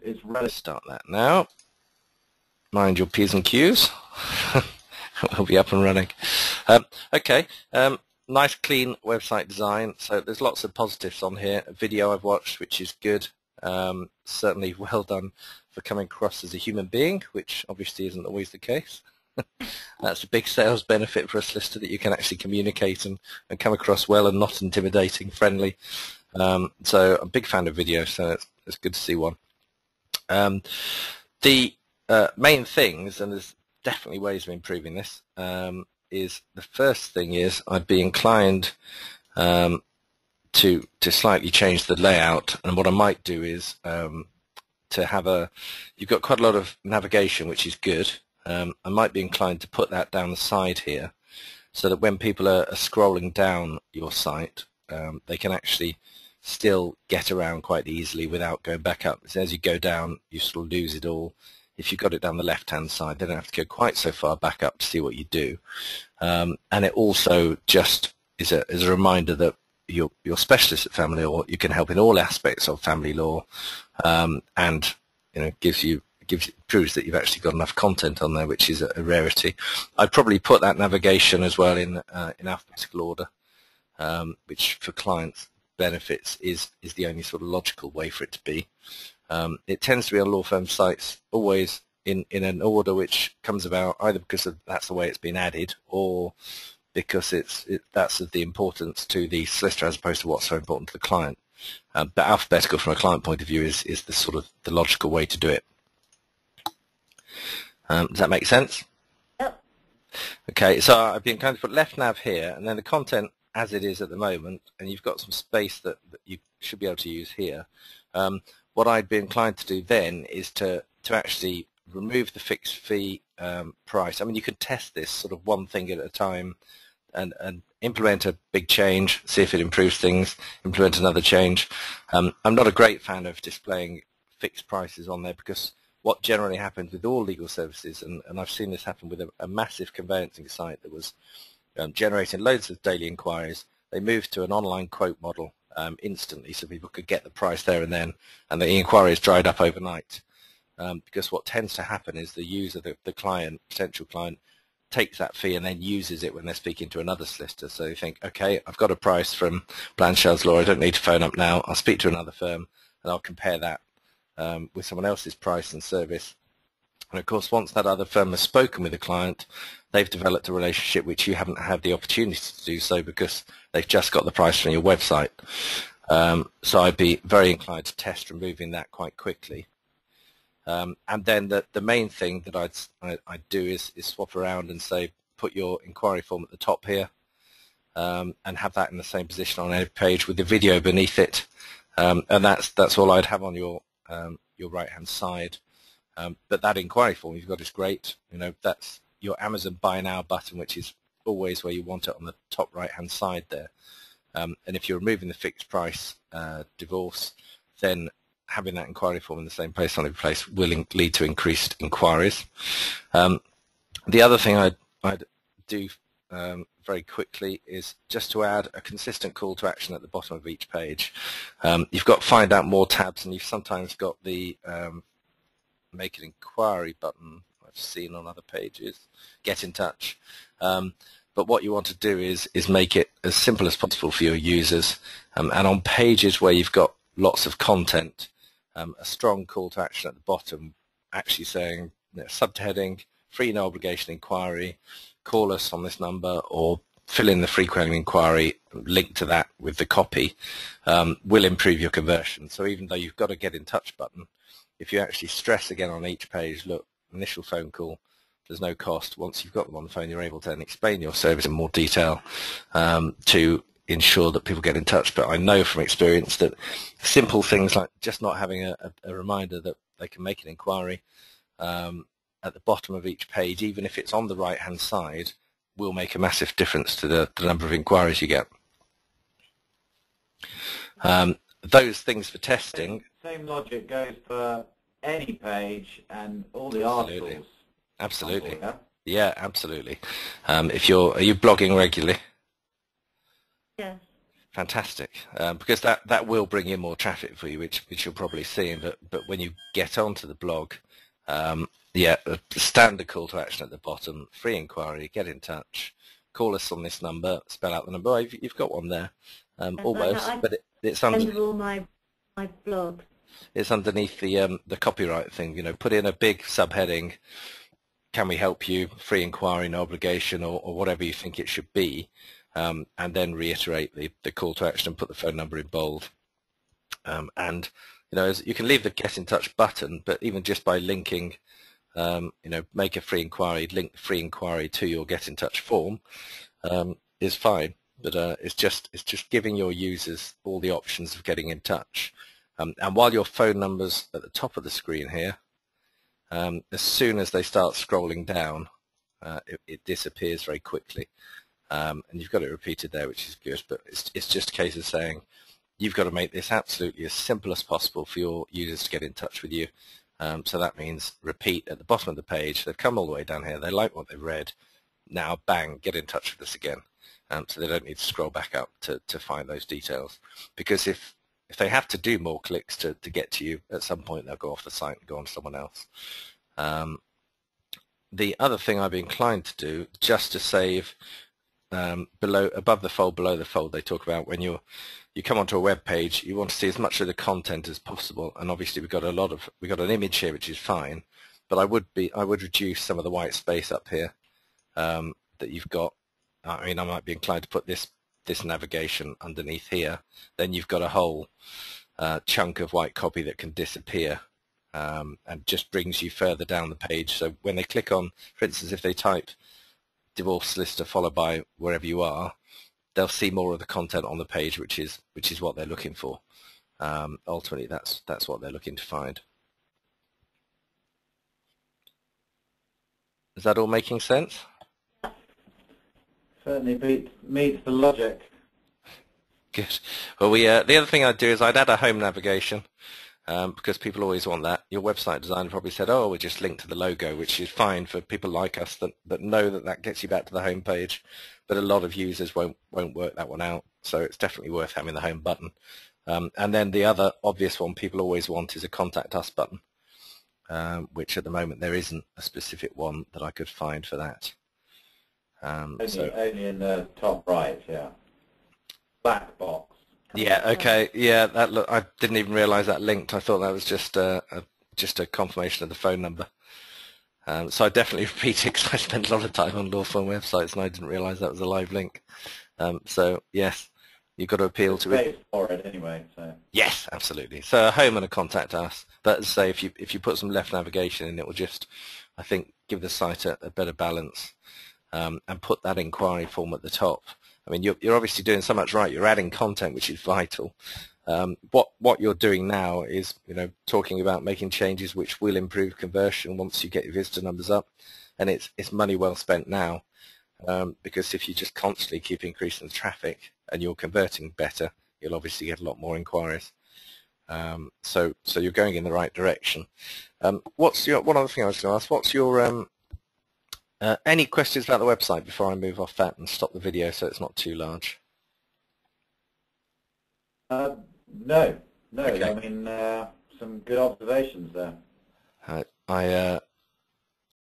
Let's start that now. Mind your P's and Q's. We'll be up and running. Okay, nice clean website design. So there's lots of positives on here. A video I've watched, which is good. Certainly well done for coming across as a human being, which obviously isn't always the case. That's a big sales benefit for a solicitor, that you can actually communicate and come across well and not intimidating, friendly. So I'm a big fan of video, so it's good to see one. The main things, and there's definitely ways of improving this, is the first thing is I'd be inclined to slightly change the layout, and what I might do is to have you've got quite a lot of navigation, which is good. I might be inclined to put that down the side here, so that when people are scrolling down your site, they can actually still get around quite easily without going back up. So as you go down, you sort of lose it all. If you've got it down the left-hand side, they don't have to go quite so far back up to see what you do. And it also just is a reminder that you're specialist at family law. You can help in all aspects of family law, and proves that you've actually got enough content on there, which is a rarity. I'd probably put that navigation as well in alphabetical order, which for clients' benefits is the only sort of logical way for it to be. It tends to be on law firm sites always in an order which comes about either because that's the way it's been added, or because that's of the importance to the solicitor as opposed to what's so important to the client. But alphabetical from a client point of view is the sort of the logical way to do it. Does that make sense? Yep. Okay, so I've been kind of put left nav here, and then the content as it is at the moment, and you've got some space that you should be able to use here. What I'd be inclined to do then is to actually remove the fixed fee price. I mean, you could test this sort of one thing at a time and implement a big change, see if it improves things, implement another change. I'm not a great fan of displaying fixed prices on there, because what generally happens with all legal services, and I've seen this happen with a massive conveyancing site that was generating loads of daily inquiries. They moved to an online quote model instantly, so people could get the price there and then, and the inquiries dried up overnight. Because what tends to happen is the user, the client, potential client, takes that fee and then uses it when they're speaking to another solicitor. So they think, okay, I've got a price from Blanchards Law, I don't need to phone up now, I'll speak to another firm and I'll compare that with someone else's price and service. And of course, once that other firm has spoken with the client, they've developed a relationship which you haven't had the opportunity to do so, because they've just got the price from your website. So I'd be very inclined to test removing that quite quickly. And then the main thing that I'd do is swap around and say, put your inquiry form at the top here, and have that in the same position on every page with the video beneath it. And that's all I'd have on your right-hand side. But that inquiry form you've got is great. That's your Amazon Buy Now button, which is always where you want it, on the top right-hand side there. And if you're removing the fixed price divorce, then having that inquiry form in the same place on every place will lead to increased inquiries. The other thing I'd do very quickly is just to add a consistent call to action at the bottom of each page. You've got find out more tabs, and you've sometimes got the make an inquiry button I've seen on other pages, get in touch. But what you want to do is make it as simple as possible for your users. And on pages where you've got lots of content, a strong call to action at the bottom, actually saying, subheading, free no obligation inquiry, call us on this number, or fill in the free query inquiry, link to that with the copy, will improve your conversion. So even though you've got a get in touch button, if you actually stress again on each page, look, initial phone call, there's no cost. Once you've got them on the phone, you're able to then explain your service in more detail to ensure that people get in touch. But I know from experience that simple things like just not having a reminder that they can make an inquiry at the bottom of each page, even if it's on the right-hand side, will make a massive difference to the number of inquiries you get. Those things for testing. Same logic goes for any page and all the articles. Absolutely. Yeah, absolutely. Are you blogging regularly? Yes. Fantastic, because that will bring in more traffic for you, which you'll probably see. But when you get onto the blog, yeah, the standard call to action at the bottom, free inquiry, get in touch, call us on this number, spell out the number. Oh, you've got one there, almost, but it's under all my blog. It's underneath the copyright thing. You know, put in a big subheading. Can we help you? Free inquiry, no obligation, or whatever you think it should be. And then reiterate the call to action and put the phone number in bold. And you know, you can leave the get in touch button, but even just by linking, you know, make a free inquiry, link the free inquiry to your get in touch form is fine. But it's just giving your users all the options of getting in touch. And while your phone number's at the top of the screen here, as soon as they start scrolling down, it disappears very quickly. And you've got it repeated there, which is good, but it's just a case of saying you've got to make this absolutely as simple as possible for your users to get in touch with you. So that means repeat at the bottom of the page. They've come all the way down here. They like what they've read. Now, bang, get in touch with us again. So they don't need to scroll back up to find those details. Because if they have to do more clicks to get to you, at some point they'll go off the site and go on to someone else. The other thing I'd be inclined to do, just to save above the fold, below the fold, they talk about when you come onto a web page, you want to see as much of the content as possible, and obviously we've got an image here, which is fine, but I would reduce some of the white space up here that you've got. I mean, I might be inclined to put this navigation underneath here. Then you've got a whole chunk of white copy that can disappear, and just brings you further down the page. So when they click on, for instance, if they type divorce solicitor followed by wherever you are, they'll see more of the content on the page, which is what they're looking for. Ultimately, that's what they're looking to find. Is that all making sense? Certainly meets the logic. Good. Well, the other thing I'd do is I'd add a home navigation, because people always want that. Your website designer probably said, oh, we just link to the logo, which is fine for people like us that know that gets you back to the home page, but a lot of users won't work that one out, so it's definitely worth having the home button. And then the other obvious one people always want is a contact us button, which at the moment there isn't a specific one that I could find for that. Only in the top right, yeah. Black box. Yeah. Okay. Yeah. I didn't even realise that linked. I thought that was just a confirmation of the phone number. So I definitely repeat it because I spent a lot of time on law firm websites and I didn't realise that was a live link. So yes, you've got to appeal to it. For it anyway. So. Yes, absolutely. So a home and a contact us. But as I say, if you put some left navigation in, it will just, I think, give the site a better balance. And put that inquiry form at the top. I mean, you're obviously doing so much right. You're adding content, which is vital. What you're doing now is, you know, talking about making changes which will improve conversion once you get your visitor numbers up, and it's money well spent now, because if you just constantly keep increasing the traffic and you're converting better, you'll obviously get a lot more inquiries. So you're going in the right direction. One other thing I was going to ask? What's your any questions about the website before I move off that and stop the video so it's not too large? No. Okay. I mean, some good observations there.